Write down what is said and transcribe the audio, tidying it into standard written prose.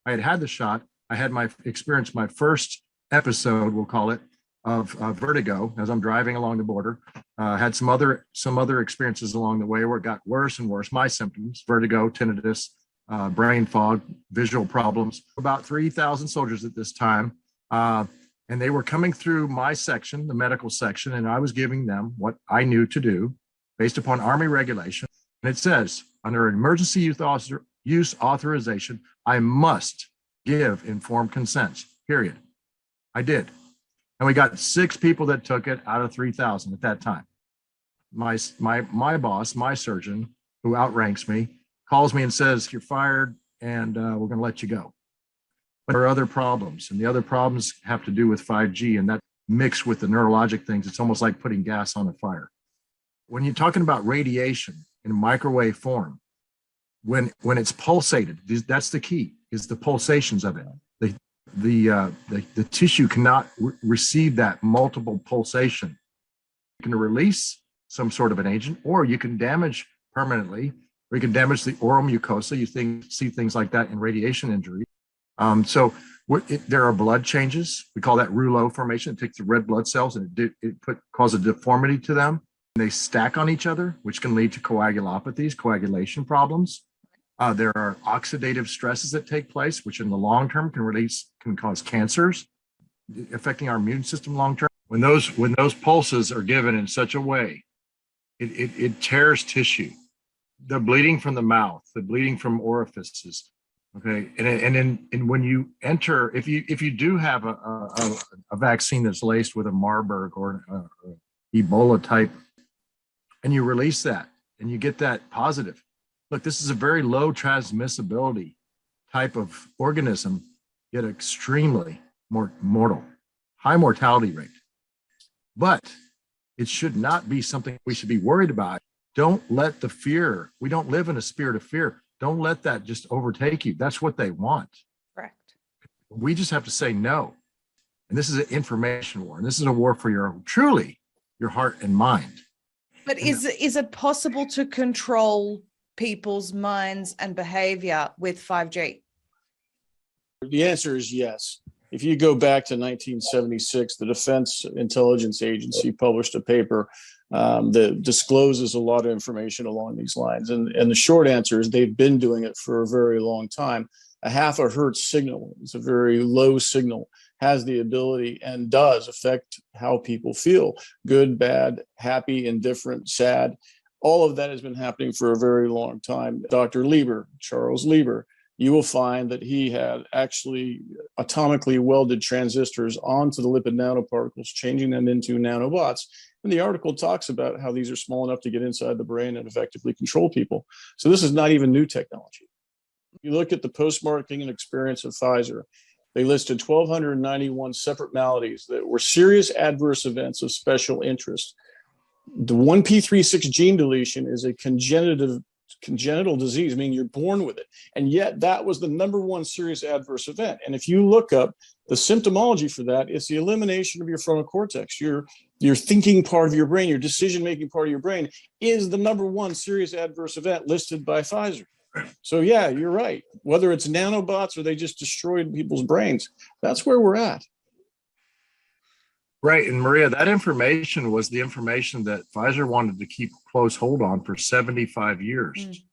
I had had the shot. I had my first episode, we'll call it, of vertigo as I'm driving along the border. Had some other experiences along the way where it got worse and worse. My symptoms: vertigo, tinnitus, brain fog, visual problems. About 3,000 soldiers at this time, and they were coming through my section, the medical section, and I was giving them what I knew to do based upon Army regulation. And it says, under emergency use authorization, I must give informed consent, period. I did. And we got 6 people that took it out of 3,000 at that time. My boss, my surgeon, who outranks me, calls me and says, you're fired and we're going to let you go. But there are other problems, and the other problems have to do with 5G, and that mixed with the neurologic things, it's almost like putting gas on a fire. When you're talking about radiation in microwave form, when it's pulsated, that's the key, is the pulsations of it. The tissue cannot receive that multiple pulsation. You can release some sort of an agent, or you can damage permanently, or you can damage the oral mucosa. You see things like that in radiation injury. There are blood changes. We call that rouleau formation. It takes the red blood cells and causes a deformity to them. And they stack on each other, which can lead to coagulopathies, coagulation problems. There are oxidative stresses that take place, which in the long term can cause cancers, affecting our immune system long term. When those pulses are given in such a way, it tears tissue. The bleeding from the mouth, the bleeding from orifices. Okay, and when you enter, if you do have a vaccine that's laced with a Marburg or Ebola type, and you release that and you get that positive. Look, this is a very low transmissibility type of organism, yet extremely mortal, high mortality rate. But it should not be something we should be worried about. Don't let the fear, we don't live in a spirit of fear. Don't let that just overtake you. That's what they want. Correct. We just have to say no. And this is an information war. And this is a war for truly your heart and mind. But is it possible to control people's minds and behavior with 5G? The answer is yes. If you go back to 1976, the Defense Intelligence Agency published a paper that discloses a lot of information along these lines. And the short answer is they've been doing it for a very long time. A half a hertz signal, it's a very low signal, has the ability and does affect how people feel: good, bad, happy, indifferent, sad. All of that has been happening for a very long time. Dr. Lieber, Charles Lieber, you will find that he had actually atomically welded transistors onto the lipid nanoparticles, changing them into nanobots. And the article talks about how these are small enough to get inside the brain and effectively control people. So this is not even new technology. You look at the post-marketing experience of Pfizer, they listed 1,291 separate maladies that were serious adverse events of special interest. The 1p36 gene deletion is a congenital disease, meaning you're born with it. And yet that was the #1 serious adverse event. And if you look up the symptomology for that, it's the elimination of your frontal cortex. Your thinking part of your brain, your decision-making part of your brain is the #1 serious adverse event listed by Pfizer. So yeah, you're right. Whether it's nanobots or they just destroyed people's brains, that's where we're at. Right. And Maria, that information was the information that Pfizer wanted to keep close hold on for 75 years.